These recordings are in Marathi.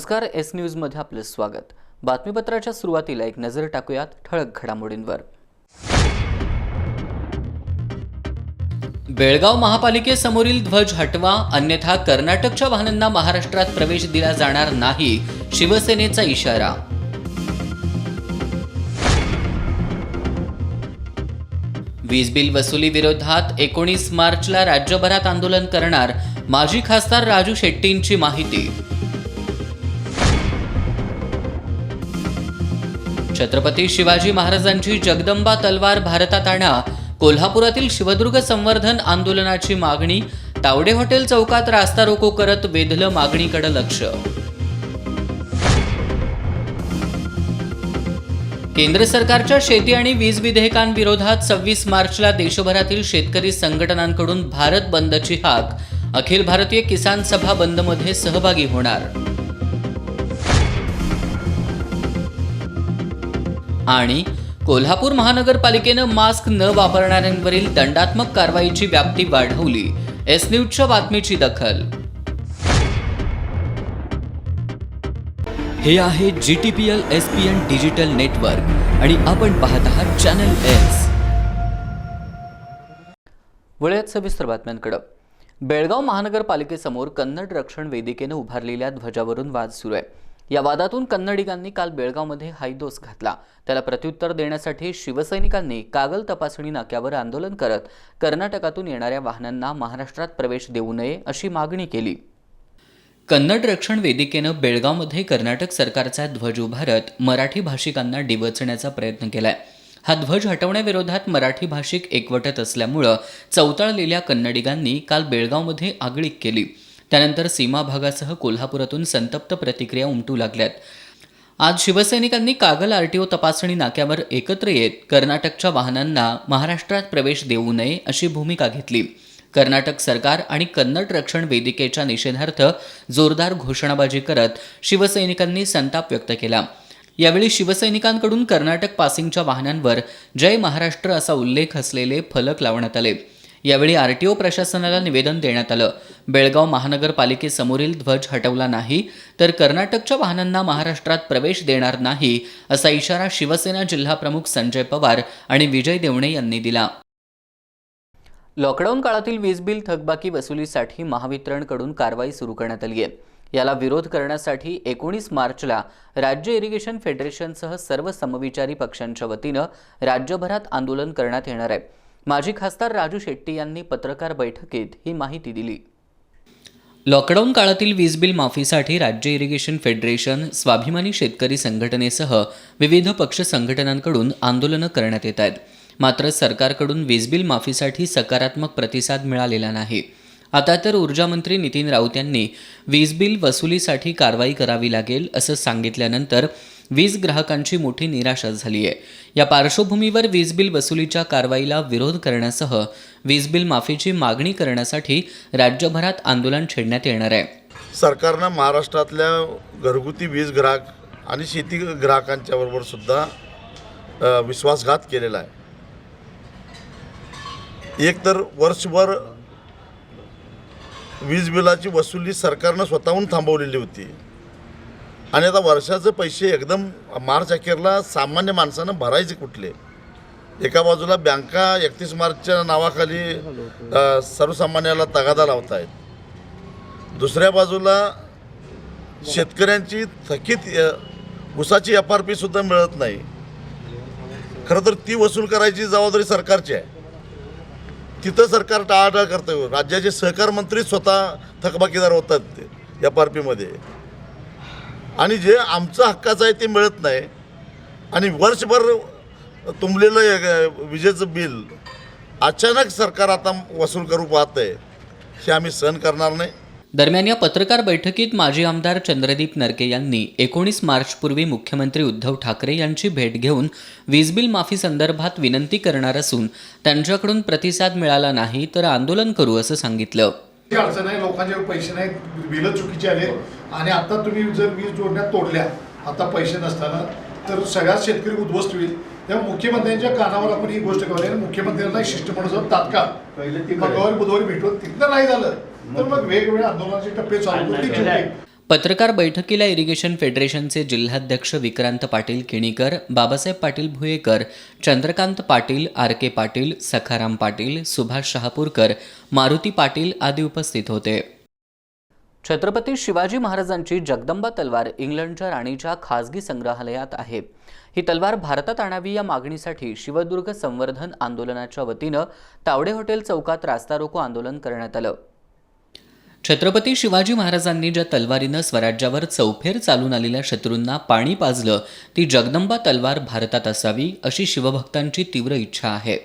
नमस्कार, एस न्यूज मध्ये आपले स्वागत। बातमीपत्राच्या सुरुवातीला एक नजर टाकूयात ठळक घडामोडींवर। बेळगाव महापालिकेसमोरील ध्वज हटवा, अन्यथा कर्नाटकच्या वाहनांना महाराष्ट्रात प्रवेश दिला जाणार नाही, शिवसेनेचा इशारा। वीज बिल वसुली विरोधात 19 मार्चला राज्यभरात आंदोलन करणार, माजी खासदार राजू शेट्टींची माहिती। छत्रपती शिवाजी महाराजांची जगदंबा तलवार भारतात आणा, कोल्हापुरातील शिवदुर्ग संवर्धन आंदोलनाची मागणी, तावडे हॉटेल चौकात रास्ता रोको करत वेधलं मागणीकडे लक्ष। केंद्र सरकारच्या शेती आणि वीज विधेयकांविरोधात 26 मार्चला देशभरातील शेतकरी संघटनांकडून भारत बंदची हाक, अखिल भारतीय किसान सभा बंदमध्ये सहभागी होणार। आणि कोल्हापूर महानगरपालिकेनं मास्क न वापरणाऱ्यांवरील दंडात्मक कारवाईची व्याप्ती वाढवली, एस न्यूजच्या बातमीची दखल। हे आहे GTPL SPN डिजिटल नेटवर्क आणि आपण पाहत आहात चॅनल एस। वळूयात सविस्तर बातम्यांकडे। बेळगाव महानगरपालिकेसमोर कन्नड रक्षण वेदिकेने उभारलेल्या ध्वजावरून वाद सुरू आहे। या वादातून कन्नडिगांनी काल बेळगावमध्ये हायदोस घातला। त्याला प्रत्युत्तर देण्यासाठी शिवसैनिकांनी कागल तपासणी नाक्यावर आंदोलन करत कर्नाटकातून येणाऱ्या वाहनांना महाराष्ट्रात प्रवेश देऊ नये अशी मागणी केली। कन्नड रक्षण वेदिकेनं बेळगावमध्ये कर्नाटक सरकारचा ध्वज उभारत मराठी भाषिकांना डिवचण्याचा प्रयत्न केलाय। हा ध्वज हटवण्याविरोधात मराठी भाषिक एकवटत असल्यामुळे चौताळलेल्या कन्नडिगांनी काल बेळगावमध्ये आगळीक केली। त्यानंतर सीमा भागासह कोल्हापुरातून संतप्त प्रतिक्रिया उमटू लागल्यात। आज शिवसैनिकांनी कागल RTO तपासणी नाक्यावर एकत्र येत कर्नाटकच्या वाहनांना महाराष्ट्रात प्रवेश देऊ नये अशी भूमिका घेतली। कर्नाटक सरकार आणि कन्नड रक्षण वेदिकेच्या निषेधार्थ जोरदार घोषणाबाजी करत शिवसैनिकांनी संताप व्यक्त केला। यावेळी शिवसैनिकांकडून कर्नाटक पासिंगच्या वाहनांवर जय महाराष्ट्र असा उल्लेख असलेले फलक लावण्यात आले। यावेळी RTO प्रशासनाला निवेदन देण्यात आलं। बेळगाव महानगरपालिकेसमोरील ध्वज हटवला नाही तर कर्नाटकच्या वाहनांना महाराष्ट्रात प्रवेश देणार नाही असा इशारा शिवसेना जिल्हाप्रमुख संजय पवार आणि विजय देवणे यांनी दिला। लॉकडाऊन काळातील वीज बिल थकबाकी वसुलीसाठी महावितरणकडून कारवाई सुरू करण्यात आली आहे। याला विरोध करण्यासाठी 19 मार्चला राज्य इरिगेशन फेडरेशनसह सर्व समविचारी पक्षांच्या वतीनं राज्यभरात आंदोलन करण्यात येणार आहे। माजी खासदार राजू शेट्टी यांनी पत्रकार बैठकीत ही माहिती दिली। लॉकडाऊन काळातील वीज बिल माफीसाठी राज्य इरिगेशन फेडरेशन, स्वाभिमानी शेतकरी संघटनेसह विविध पक्ष संघटनांकडून आंदोलनं करण्यात येत आहेत। मात्र सरकारकडून वीज बिल माफीसाठी सकारात्मक प्रतिसाद मिळालेला नाही। आता तर ऊर्जा मंत्री नितीन राऊत यांनी वीज बिल वसुलीसाठी कारवाई करावी लागेल असं सांगितल्यानंतर वीज ग्राहकांची मोठी निराशा झाली आहे। या पार्श्वभूमीवर वीज बिल वसुलीच्या कारवाईला विरोध करण्यासह वीज बिल माफीची मागणी करण्यासाठी राज्यभरात आंदोलन छेडण्यात येणार आहे। सरकारनं महाराष्ट्रातल्या घरगुती वीज ग्राहक आणि शेती ग्राहकांच्या बरोबर सुद्धा विश्वासघात केलेला आहे। एक तर वर्षभर वीज बिलाची वसुली सरकारनं स्वतःहून थांबवलेली होती आणि आता वर्षाचे पैसे एकदम मार्च अखेरला सामान्य माणसानं भरायचे कुठले? एका बाजूला बँका 31 मार्चच्या नावाखाली सर्वसामान्याला तगादा लावत आहेत, दुसऱ्या बाजूला शेतकऱ्यांची थकीत ऊसाची FRP सुद्धा मिळत नाही। खरं तर ती वसूल करायची जबाबदारी सरकारची आहे। तिथं सरकार टाळाटाळ करतं। राज्याचे सहकार मंत्री स्वतः थकबाकीदार होतात FRPमध्ये आणि जे आमचं हक्काचं आहे ते मिळत नाही आणि वर्षभर तुंबलेलं विजेचं बिल अचानक सरकार आता वसूल करू पाहतंय, हे आम्ही सहन करणार नाही। दरम्यान या पत्रकार बैठकीत माजी आमदार चंद्रदीप नरके यांनी 19 मार्चपूर्वी मुख्यमंत्री उद्धव ठाकरे यांची भेट घेऊन वीज बिल माफी संदर्भात विनंती करणार असून त्यांच्याकडून प्रतिसाद मिळाला नाही तर आंदोलन करू असं सांगितलं। अडचण आहे, लोकांच्याकडे पैसे नाहीत, बिलं चुकीचे आले आणि आता तुम्ही जर वीज जोडण्या तोडल्या आता पैसे नसताना तर सगळ्यात शेतकरी उद्ध्वस्त होईल। तेव्हा मुख्यमंत्र्यांच्या कानावर आपण ही गोष्ट करूया आणि मुख्यमंत्र्यांना शिष्टमंडळ तात्काळ मंगळवारी बुधवारी भेटून तिथं नाही झालं तर मग वेगवेगळ्या आंदोलनाचे टप्पे चालू होतील। पत्रकार बैठकीला इरिगेशन फेडरेशनचे जिल्हाध्यक्ष विक्रांत पाटील किणीकर, बाबासाहेब पाटील भुयेकर, चंद्रकांत पाटील, आर के पाटील, सखाराम पाटील, सुभाष शहापूरकर, मारुती पाटील आदी उपस्थित होते. छत्रपती शिवाजी महाराजांची जगदंबा तलवार इंग्लंडच्या राणीच्या खासगी संग्रहालयात आहे. ही तलवार भारतात आणावी या मागणीसाठी शिवदुर्ग संवर्धन आंदोलनाच्या वतीनं तावडे हॉटेल चौकात रास्ता रोको आंदोलन करण्यात आलं. छत्रपती शिवाजी महाराजांनी ज्या तलवारीनं स्वराज्यावर चौफेर चालून आलेल्या शत्रूंना पाणी पाजलं, ती जगदंबा तलवार भारतात असावी अशी शिवभक्तांची तीव्र इच्छा आहे.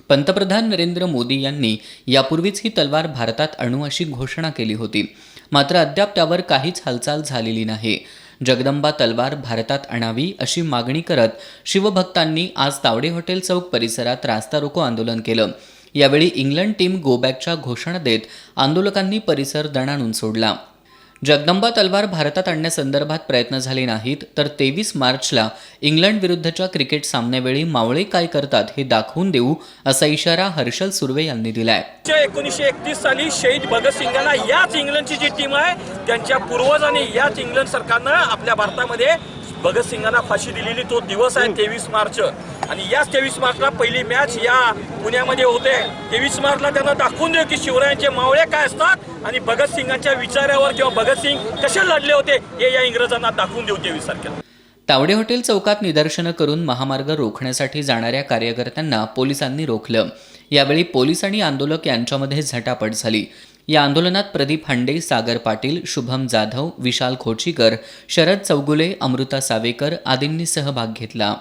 पंतप्रधान नरेंद्र मोदी यांनी यापूर्वीच ही तलवार भारतात आणू अशी घोषणा केली होती. मात्र अद्याप त्यावर काहीच हालचाल झालेली नाही. जगदंबा तलवार भारतात आणावी अशी मागणी करत शिवभक्तांनी आज तावडे हॉटेल चौक परिसरात रास्ता रोको आंदोलन केलं. यावेळी इंग्लंड टीम गो बॅकच्या घोषणा देत आंदोलकांनी परिसर दणाणून सोडला. जगदंबा तलवार भारतात आणण्यासंदर्भात प्रयत्न झाले नाहीत तर 23 मार्चला इंग्लंड विरुद्धच्या क्रिकेट सामन्यावेळी मावळे काय करतात हे दाखवून देऊ असा इशारा हर्षल सुर्वे यांनी दिलाय. 1931 साली शहीद भगतसिंगांना याच इंग्लंडची जी टीम आहे त्यांच्या पूर्वजांनी याच इंग्लंड सरकारनं आपल्या भारतामध्ये भगतसिंगांना फाशी दिलेली तो दिवस आहे 23 मार्च. आणि याच 23 मार्चला पहिली मॅच या पुण्यामध्ये होते. 23 मार्चला त्यांना दाखवून देऊ की शिवरायांचे मावळे काय असतात आणि भगतसिंगांच्या विचारावर किंवा भगतसिंग कसे लढले होते हे या इंग्रजांना दाखवून देऊ 23 तारखेला. तावडे हॉटेल चौकात निदर्शनं करून महामार्ग रोखण्यासाठी जाणाऱ्या कार्यकर्त्यांना पोलिसांनी रोखलं. यावेळी पोलीस आणि आंदोलक यांच्यामध्ये झटापट झाली. या आंदोलनात प्रदीप हांडे, सागर पाटील, शुभम जाधव, विशाल खोचीकर, शरद चौगुले, अमृता सावेकर आदींनी सहभाग घेतला.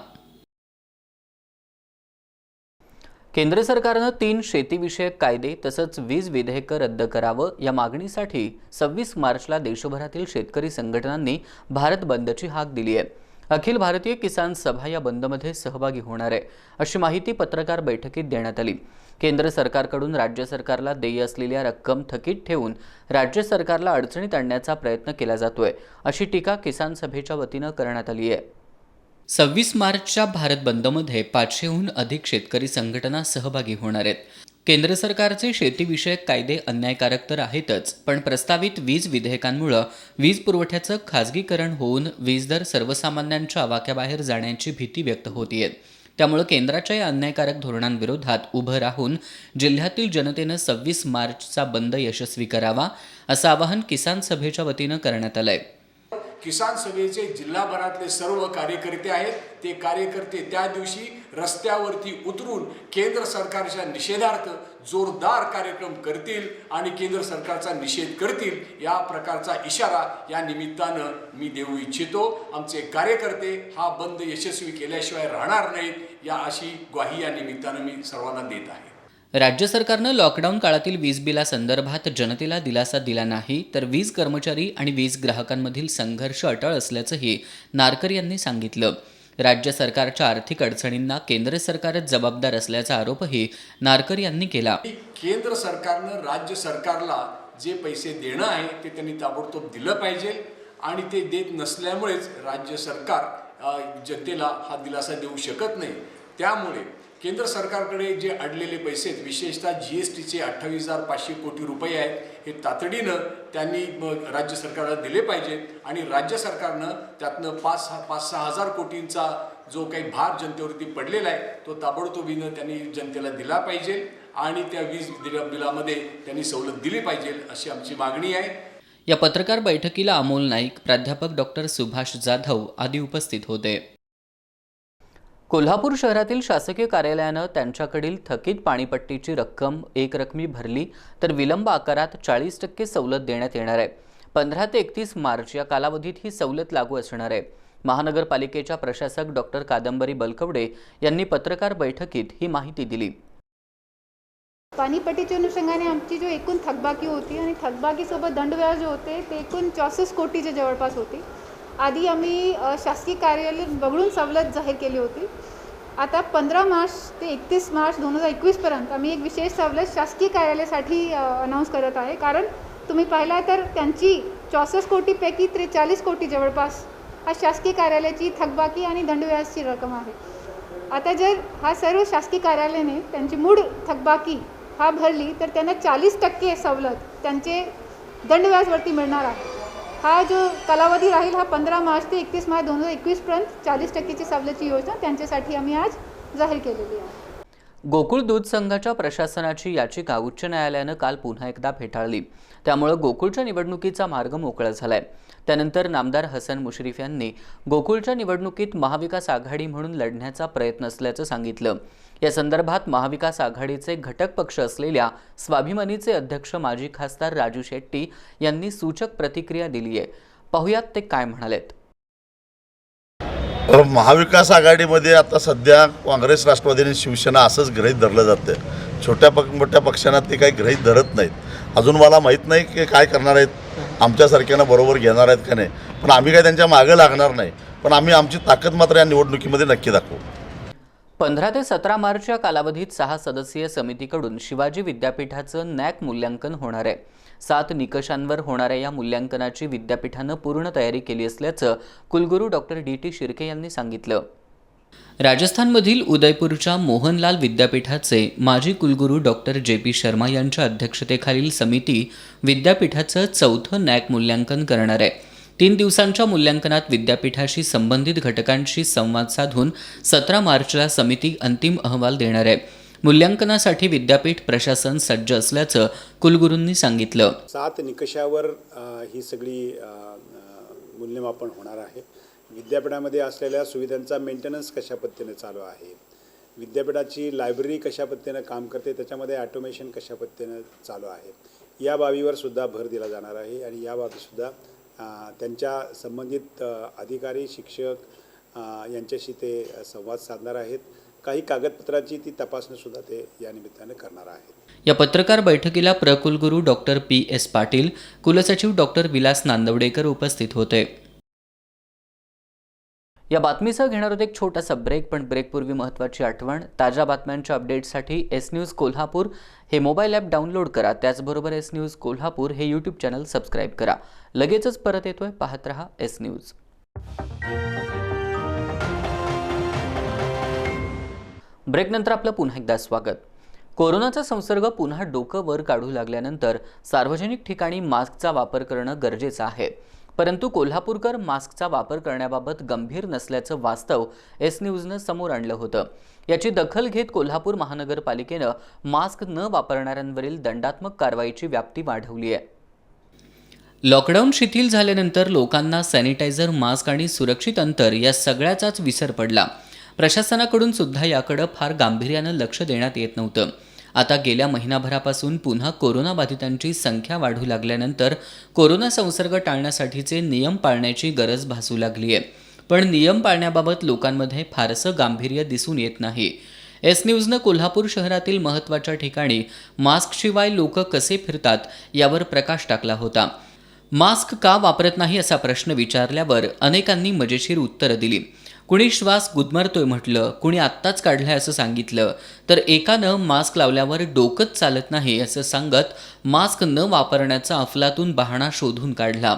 केंद्र सरकारनं 3 शेतीविषयक कायदे तसंच वीज विधेयक रद्द करावं या मागणीसाठी 26 मार्चला देशभरातील शेतकरी संघटनांनी भारत बंदची हाक दिली आहे. अखिल भारतीय किसान सभा या बंदमध्ये सहभागी होणार आहे अशी माहिती पत्रकार बैठकीत देण्यात आली. केंद्र सरकारकडून राज्य सरकारला देय असलेल्या रक्कम थकीत ठेवून राज्य सरकारला अडचणीत आणण्याचा प्रयत्न केला जातोय अशी टीका किसान सभेच्या वतीनं करण्यात आली आहे. 26 मार्चच्या भारत बंदमध्ये 500हून अधिक शेतकरी संघटना सहभागी होणार आहेत. केंद्र सरकारचे शेतीविषयक कायदे अन्यायकारक तर आहेतच, पण प्रस्तावित वीज विधेयकांमुळे वीज पुरवठ्याचं खाजगीकरण होऊन वीज दर सर्वसामान्यांच्या आवाक्याबाहेर जाण्याची भीती व्यक्त होतीये. त्यामुळे केंद्राच्या या अन्यायकारक धोरणांविरोधात उभं राहून जिल्ह्यातील जनतेनं 26 मार्चचा बंद यशस्वी करावा असं आवाहन किसान सभेच्या वतीनं करण्यात आलंय. किसान सभेचे जिल्हाभरातले सर्व कार्यकर्ते आहेत. ते कार्यकर्ते त्या दिवशी रस्त्यावरती उतरून केंद्र सरकारच्या निषेधार्थ जोरदार कार्यक्रम करतील आणि केंद्र सरकारचा निषेध करतील या प्रकारचा इशारा या निमित्तानं मी देऊ इच्छितो. आमचे कार्यकर्ते हा बंद यशस्वी केल्याशिवाय राहणार नाहीत या अशी ग्वाही या निमित्तानं मी सर्वांना देत आहे. राज्य सरकारनं लॉकडाऊन काळातील वीज बिलासंदर्भात जनतेला दिलासा दिला नाही तर वीज कर्मचारी आणि वीज ग्राहकांमधील संघर्ष अटळ असल्याचंही नारकर यांनी सांगितलं. राज्य सरकारच्या आर्थिक अडचणींना केंद्र सरकारच जबाबदार असल्याचा आरोपही नारकर यांनी केला. केंद्र सरकारनं राज्य सरकारला जे पैसे देणं आहे ते त्यांनी ताबडतोब दिलं पाहिजे आणि ते देत नसल्यामुळेच राज्य सरकार जनतेला हा दिलासा देऊ शकत नाही. त्यामुळे केंद्र सरकारकडे जे अडलेले पैसे आहेत, विशेषतः GSTचे 28,500 कोटी रुपये आहेत, हे तातडीनं त्यांनी राज्य सरकारला दिले पाहिजेत आणि राज्य सरकारनं त्यातनं 5-6 हजार कोटींचा जो काही भार जनतेवरती पडलेला आहे तो ताबडतोबीनं त्यांनी जनतेला दिला पाहिजे आणि त्या वीज बिलामध्ये त्यांनी सवलत दिली पाहिजे अशी आमची मागणी आहे. या पत्रकार बैठकीला अमोल नाईक, प्राध्यापक डॉक्टर सुभाष जाधव आदी उपस्थित होते. कोल्हापूर शहरातील शासकीय कार्यालयानं त्यांच्याकडील थकीत पाणीपट्टीची रक्कम एकरकमी भरली तर विलंब आकारात 40% सवलत देण्यात येणार आहे. 15 ते 31 मार्च या कालावधीत ही सवलत लागू असणार आहे. महानगरपालिकेच्या प्रशासक डॉक्टर कादंबरी बलकवडे यांनी पत्रकार बैठकीत ही माहिती दिली. पाणीपट्टीच्या अनुषंगाने आमची जो एकूण थकबाकी होती आणि थकबाकीसोबत दंडव्याज जे होते ते एकूण 64 कोटीच्या जवळपास होती. आधी आम्ही शासकीय कार्यालय वगळून सवलत जाहीर केली होती. आता 15 मार्च ते 31 मार्च 2021पर्यंत आम्ही एक विशेष सवलत शासकीय कार्यालयासाठी अनाऊन्स करत आहे. कारण तुम्ही पाहिला तर त्यांची 64 कोटीपैकी 43 कोटी जवळपास हा शासकीय कार्यालयाची थकबाकी आणि दंडव्याजची रक्कम आहे. आता जर हा सर्व शासकीय कार्यालयाने त्यांची मूळ थकबाकी हा भरली तर त्यांना 40% सवलत त्यांचे दंडव्याजवरती मिळणार आहे. हा जो कालावधी राहील हा 15 मार्च ते 31 मार्च 2021पर्यंत 40%ची सवलतीची योजना त्यांच्यासाठी आम्ही आज जाहीर केलेली आहे. गोकुळ दूध संघाच्या प्रशासनाची याचिका उच्च न्यायालयानं काल पुन्हा एकदा फेटाळली. त्यामुळे गोकुळच्या निवडणुकीचा मार्ग मोकळा झालाय. त्यानंतर नामदार हसन मुश्रीफ यांनी गोकुळच्या निवडणुकीत महाविकास आघाडी म्हणून लढण्याचा प्रयत्न असल्याचं सांगितलं. या संदर्भात महाविकास आघाडीचे घटक पक्ष असलेल्या स्वाभिमानीचे अध्यक्ष माजी खासदार राजू शेट्टी यांनी सूचक प्रतिक्रिया दिली आहे. पाहुयात ते काय म्हणालेत. महाविकास आघाडीमध्ये आता सध्या काँग्रेस, राष्ट्रवादी आणि शिवसेना असंच गृहीत धरलं जातं. मोठ्या पक्षांना ते काही गृहीत धरत नाहीत. अजून मला माहीत नाही की काय करणार आहेत, आमच्यासारख्यांना बरोबर घेणार आहेत का नाही. पण आम्ही काय त्यांच्या मागे लागणार नाही. पण आम्ही आमची ताकद मात्र या निवडणुकीमध्ये नक्की दाखवू. 15 ते 17 मार्चच्या कालावधीत 6 सदस्यीय समितीकडून शिवाजी विद्यापीठाचं नॅक मूल्यांकन होणार आहे. 7 निकषांवर होणाऱ्या या मूल्यांकनाची विद्यापीठानं पूर्ण तयारी केली असल्याचं कुलगुरू डॉक्टर DT शिर्के यांनी सांगितलं. राजस्थानमधील उदयपूरच्या मोहनलाल विद्यापीठाचे माजी कुलगुरू डॉक्टर JP शर्मा यांच्या अध्यक्षतेखालील समिती विद्यापीठाचं 4थं नॅक मूल्यांकन करणार आहे. 3 दिवसांच्या मूल्यांकनात विद्यापीठाशी संबंधित घटकांशी संवाद साधून 17 मार्चला समिती अंतिम अहवाल देणार आहे. मूल्यांकनासाठी विद्यापीठ प्रशासन सज्ज असल्याचं कुलगुरूंनी सांगितलं. 7 निकषावर ही सगळी मूल्यमापन होणार आहे. विद्यापीठामध्ये असलेल्या सुविधांचा मेंटेनन्स कशा पद्धतीने चालू आहे, विद्यापीठाची लायब्ररी कशा पद्धतीनं काम करते, त्याच्यामध्ये ॲटोमेशन कशा पद्धतीनं चालू आहे, या बाबीवर सुद्धा भर दिला जाणार आहे. आणि या बाबीसुद्धा त्यांच्या संबंधित अधिकारी, शिक्षक यांच्याशी ते संवाद साधणार आहेत. काही कागदपत्रांची ती तपासणीसुद्धा ते या निमित्ताने करणार आहेत. या पत्रकार बैठकीला प्रकुलगुरू डॉक्टर PS पाटील, कुलसचिव डॉक्टर विलास नांदवडेकर उपस्थित होते. या बातमीसह घेणार होते एक छोटासा ब्रेक, पण ब्रेकपूर्वी महत्त्वाची आठवण. ताज्या बातम्यांच्या अपडेटसाठी S न्यूज कोल्हापूर हे मोबाईल ॲप डाउनलोड करा. त्याचबरोबर S न्यूज कोल्हापूर हे यूट्यूब चॅनल सबस्क्राईब करा. लगेचच परत येतोय, पाहत रहा S न्यूज. ब्रेकनंतर आपलं पुन्हा एकदा स्वागत. कोरोनाचा संसर्ग पुन्हा डोकं वर काढू लागल्यानंतर सार्वजनिक ठिकाणी मास्कचा वापर करणं गरजेचं आहे. परंतु कोल्हापूरकर मास्कचा वापर करण्याबाबत गंभीर नसल्याचं वास्तव S न्यूजनं समोर आणलं होतं. याची दखल घेत कोल्हापूर महानगरपालिकेनं मास्क न वापरणाऱ्यांवरील दंडात्मक कारवाईची व्याप्ती वाढवली आहे. लॉकडाऊन शिथिल झाल्यानंतर लोकांना सॅनिटायझर, मास्क आणि सुरक्षित अंतर या सगळ्याचाच विसर पडला. प्रशासनाकडून सुद्धा याकडे फार गांभीर्यानं लक्ष देण्यात येत नव्हतं. आता गेल्या महिनाभरापासून पुन्हा कोरोनाबाधितांची संख्या वाढू लागल्यानंतर कोरोना संसर्ग टाळण्यासाठीचे नियम पाळण्याची गरज भासू लागली आहे. पण नियम पाळण्याबाबत लोकांमध्ये फारसं गांभीर्य दिसून येत नाही. S न्यूजनं कोल्हापूर शहरातील महत्त्वाच्या ठिकाणी मास्कशिवाय लोक कसे फिरतात यावर प्रकाश टाकला होता. मास्क का वापरत नाही असा प्रश्न विचारल्यावर अनेकांनी मजेशीर उत्तरं दिली. कुणी श्वास गुदमरतोय म्हटलं, कुणी आत्ताच काढलाय असं सांगितलं, तर एकानं मास्क लावल्यावर डोकंच चालत नाही असं सांगत मास्क न वापरण्याचा अफलातून बहाणा शोधून काढला.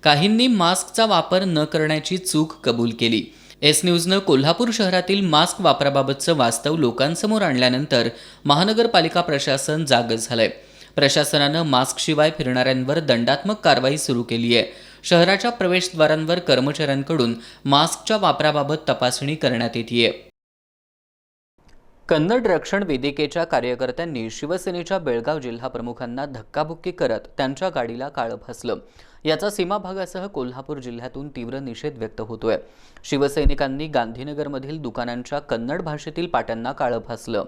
काहींनी मास्कचा वापर न करण्याची चूक कबूल केली. S न्यूजनं कोल्हापूर शहरातील मास्क वापराबाबतचं वास्तव लोकांसमोर आणल्यानंतर महानगरपालिका प्रशासन जागं झालंय. प्रशासनानं मास्कशिवाय फिरणाऱ्यांवर दंडात्मक कारवाई सुरू केली आहे. शहराच्या प्रवेशद्वारांवर कर्मचाऱ्यांकडून मास्कच्या वापराबाबत तपासणी करण्यात येतेय. कन्नड रक्षण वेदिकेच्या कार्यकर्त्यांनी शिवसेनेच्या बेळगाव जिल्हा प्रमुखांना धक्काबुक्की करत त्यांच्या गाडीला काळं फासलं. याचा सीमा भागासह कोल्हापूर जिल्ह्यातून तीव्र निषेध व्यक्त होतोय. शिवसैनिकांनी गांधीनगरमधील दुकानांच्या कन्नड भाषेतील पाट्यांना काळं फासलं.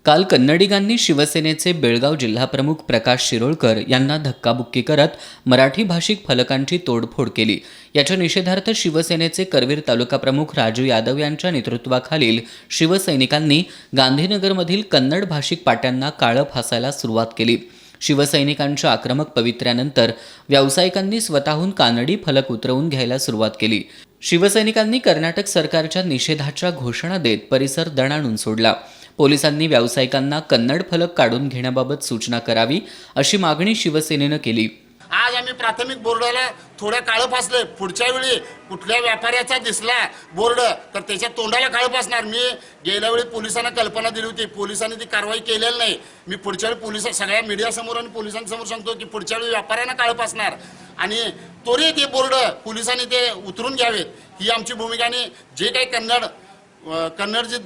काल कन्नडिगांनी शिवसेनेचे बेळगाव जिल्हाप्रमुख प्रकाश शिरोळकर यांना धक्काबुक्की करत मराठी भाषिक फलकांची तोडफोड केली. याच्या निषेधार्थ शिवसेनेचे करवीर तालुका प्रमुख राजू यादव यांच्या नेतृत्वाखालील शिवसैनिकांनी गांधीनगरमधील कन्नड भाषिक पाट्यांना काळं फासायला सुरुवात केली. शिवसैनिकांच्या आक्रमक पवित्र्यानंतर व्यावसायिकांनी स्वतःहून कानडी फलक उतरवून घ्यायला सुरुवात केली. शिवसैनिकांनी कर्नाटक सरकारच्या निषेधाच्या घोषणा देत परिसर दणाणून सोडला. पोलिसांनी व्यावसायिकांना कन्नड फलक काढून घेण्याबाबत सूचना करावी अशी मागणी शिवसेनेनं केली. आज आम्ही प्राथमिक बोर्डाला थोड्या काळं फासले. पुढच्या वेळी कुठल्या व्यापाऱ्याचा दिसला बोर्ड तर त्याच्या तोंडाला काळं फासणार. मी गेल्या वेळी पोलिसांना कल्पना दिली होती, पोलिसांनी ती कारवाई केलेली नाही. मी पुढच्या वेळी सगळ्या मीडियासमोर आणि पोलिसांसमोर सांगतो की पुढच्या वेळी व्यापाऱ्यांना काळं फासणार. आणि त्वरित हे बोर्ड पोलिसांनी ते उतरून घ्यावेत ही आमची भूमिका. आणि जे काही कन्नड जे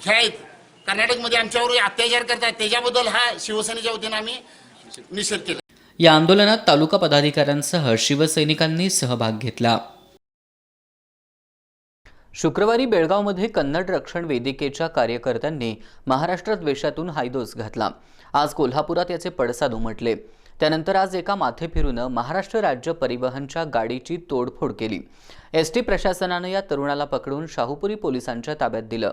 हे आहेत कर्नाटकमध्ये आमच्यावर अत्याचार करतात त्याच्याबद्दल हा शिवसेनेच्या वतीनं आम्ही निषेध केला. या आंदोलनात तालुका पदाधिकाऱ्यांसह शिवसैनिकांनी सहभाग घेतला. शुक्रवारी बेळगावमध्ये कन्नड रक्षण वेदिकेच्या कार्यकर्त्यांनी महाराष्ट्र द्वेषातून हायदोस घातला. आज कोल्हापुरात याचे पडसाद उमटले. त्यानंतर आज एका माथेफिरूनं महाराष्ट्र राज्य परिवहनच्या गाडीची तोडफोड केली. एसटी प्रशासनानं या तरुणाला पकडून शाहूपुरी पोलिसांच्या ताब्यात दिलं.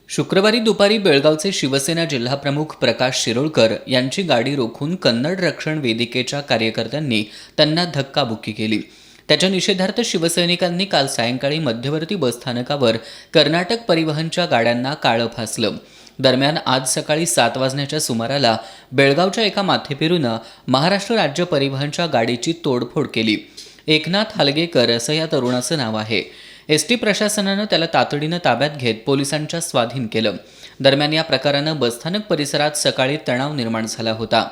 शुक्रवारी दुपारी बेळगावचे शिवसेना जिल्हाप्रमुख प्रकाश शिरोळकर यांची गाडी रोखून कन्नड रक्षण वेदिकेच्या कार्यकर्त्यांनी त्यांना धक्काबुक्की केली. त्याच्या निषेधार्थ शिवसैनिकांनी काल सायंकाळी मध्यवर्ती बसस्थानकावर कर्नाटक परिवहनच्या गाड्यांना काळं फासलं. दरम्यान आज सकाळी 7 वाजण्याच्या सुमाराला बेळगावच्या एका माथेफिरूनं महाराष्ट्र राज्य परिवहनच्या गाडीची तोडफोड केली. एकनाथ हलगेकर असं या तरुणाचं नाव आहे. एसटी प्रशासनानं त्याला तातडीनं ताब्यात घेत पोलिसांच्या स्वाधीन केलं. दरम्यान या प्रकारानं बसस्थानक परिसरात सकाळी तणाव निर्माण झाला होता.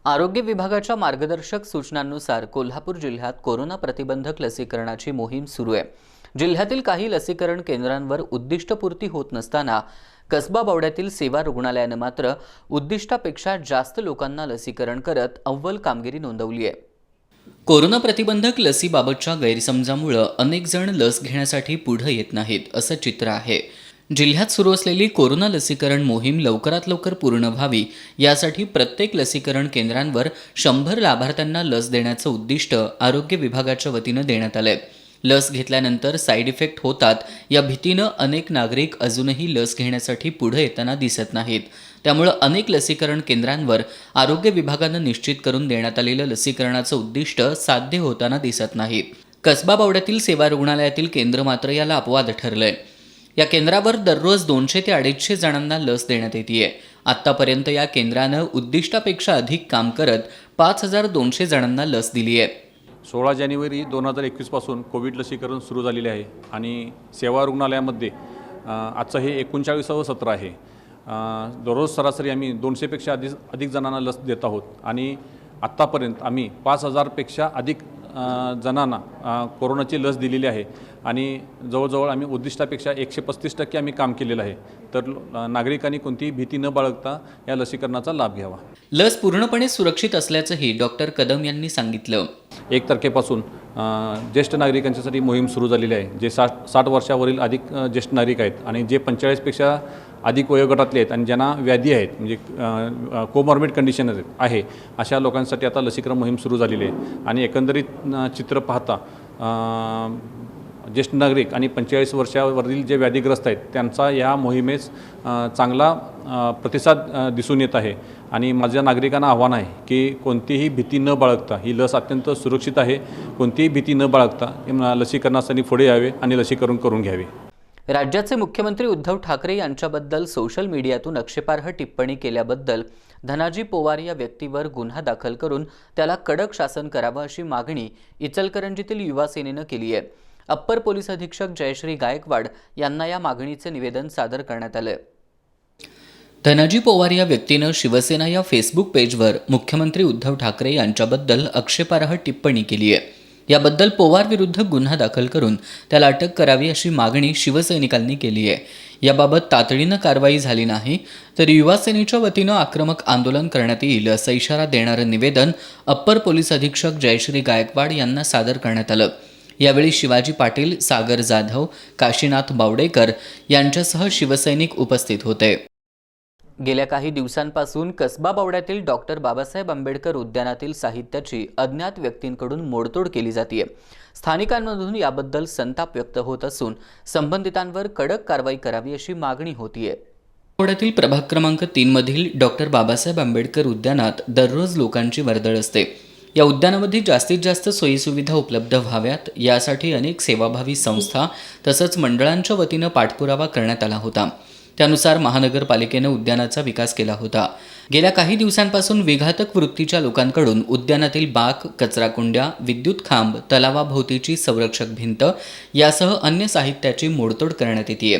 आरोग्य विभागाच्या मार्गदर्शक सूचनांनुसार कोल्हापूर जिल्ह्यात कोरोना प्रतिबंधक लसीकरणाची मोहीम सुरू आहे. जिल्ह्यातील काही लसीकरण केंद्रांवर उद्दिष्टपूर्ती होत नसताना कसबा बावड्यातील सेवा रुग्णालयानं मात्र उद्दिष्टापेक्षा जास्त लोकांना लसीकरण करत अव्वल कामगिरी नोंदवली आहे. कोरोना प्रतिबंधक लसीबाबतच्या गैरसमजामुळे अनेक जण लस घेण्यासाठी पुढे येत नाहीत असं चित्र आहे. जिल्ह्यात सुरू असलेली कोरोना लसीकरण मोहीम लवकरात लवकर पूर्ण व्हावी यासाठी प्रत्येक लसीकरण केंद्रांवर 100 लाभार्थ्यांना लस देण्याचं उद्दिष्ट आरोग्य विभागाच्या वतीनं देण्यात आलंय. लस घेतल्यानंतर साईड इफेक्ट होतात या भीतीनं अनेक नागरिक अजूनही लस घेण्यासाठी पुढे येताना दिसत नाहीत. त्यामुळे अनेक लसीकरण केंद्रांवर आरोग्य विभागानं निश्चित करून देण्यात आलेलं लसीकरणाचं उद्दिष्ट साध्य होताना दिसत नाही. कसबा बावड्यातील सेवा रुग्णालयातील केंद्र मात्र याला अपवाद ठरलंय. या केंद्रावर दररोज 200 ते 250 जणांना लस देण्यात येते. आत्तापर्यंत या केंद्रानं उद्दिष्टापेक्षा अधिक काम करत 5200 जणांना लस दिली आहे. 16 जानेवारी 2021 पासून कोविड लसीकरण सुरू झालेले आहे आणि सेवा रुग्णालयामध्ये आजचं हे 39वे सत्र आहे. दररोज सरासरी आम्ही 200पेक्षा अधिक जणांना लस देत आहोत आणि आत्तापर्यंत आम्ही 5000पेक्षा अधिक जणांना कोरोनाची लस दिलेली आहे आणि जवळजवळ आम्ही उद्दिष्टापेक्षा 135% आम्ही काम केलेलं आहे. तर नागरिकांनी कोणतीही भीती न बाळगता या लसीकरणाचा लाभ घ्यावा. लस पूर्णपणे सुरक्षित असल्याचंही डॉक्टर कदम यांनी सांगितलं. 1 तारखेपासून ज्येष्ठ नागरिकांच्यासाठी मोहीम सुरू झालेली आहे. जे 60 वर्षावरील अधिक ज्येष्ठ नागरिक आहेत आणि जे 45पेक्षा अधिक वयोगटातले आहेत आणि ज्यांना व्याधी आहेत म्हणजे कोमॉर्बिड कंडिशन आहे अशा लोकांसाठी आता लसीकरण मोहीम सुरू झालेली आहे. आणि एकंदरीत चित्र पाहता ज्येष्ठ नागरिक आणि 45 वर्षावरील जे व्याधीग्रस्त आहेत त्यांचा या मोहिमेस चांगला प्रतिसाद दिसून येत आहे. आणि माझ्या नागरिकांना आव्हान आहे की कोणतीही भीती न बाळगता ही लस अत्यंत सुरक्षित आहे. कोणतीही भीती न बाळगता लसीकरणासाठी पुढे यावे आणि लसीकरण करून घ्यावे. राज्याचे मुख्यमंत्री उद्धव ठाकरे यांच्याबद्दल सोशल मीडियातून आक्षेपार्ह टिप्पणी केल्याबद्दल धनाजी पोवार या व्यक्तीवर गुन्हा दाखल करून त्याला कडक शासन करावं अशी मागणी इचलकरंजीतील युवा सेनेनं केली आहे. अप्पर पोलीस अधीक्षक जयश्री गायकवाड यांना या मागणीचे निवेदन सादर करण्यात आलं. धनाजी पोवार या व्यक्तीनं शिवसेना या फेसबुक पेजवर मुख्यमंत्री उद्धव ठाकरे यांच्याबद्दल आक्षेपार्ह टिप्पणी केली आहे. याबद्दल पोवार विरुद्ध गुन्हा दाखल करून त्याला अटक करावी अशी मागणी शिवसैनिकांनी केली आहे. याबाबत तातडीनं कारवाई झाली नाही तर युवा सेनेच्या वतीनं आक्रमक आंदोलन करण्यात येईल असा इशारा देणारं निवेदन अप्पर पोलीस अधीक्षक जयश्री गायकवाड यांना सादर करण्यात आलं. यावेळी शिवाजी पाटील, सागर जाधव, काशीनाथ बावडेकर यांच्यासह शिवसैनिक उपस्थित होते. गेल्या काही दिवसांपासून कसबा बावड्यातील डॉक्टर बाबासाहेब आंबेडकर उद्यानातील साहित्याची अज्ञात व्यक्तींकडून मोडतोड केली जाते. स्थानिकांमधून याबद्दल संताप व्यक्त होत असून संबंधितांवर कडक कारवाई करावी अशी मागणी होतीये. बावड्यातील प्रभाग क्रमांक 3 मधील डॉक्टर बाबासाहेब आंबेडकर उद्यानात दररोज लोकांची वर्दळ असते. या उद्यानामध्ये जास्तीत जास्त सोयीसुविधा उपलब्ध व्हाव्यात यासाठी अनेक सेवाभावी संस्था तसंच मंडळांच्या वतीनं पाठपुरावा करण्यात आला होता. त्यानुसार महानगरपालिकेनं उद्यानाचा विकास केला होता. गेल्या काही दिवसांपासून विघातक वृत्तीच्या लोकांकडून उद्यानातील बाक, कचराकुंड्या, विद्युत खांब, तलावाभोवतीची संरक्षक भिंत यासह अन्य साहित्याची मोडतोड करण्यात येते.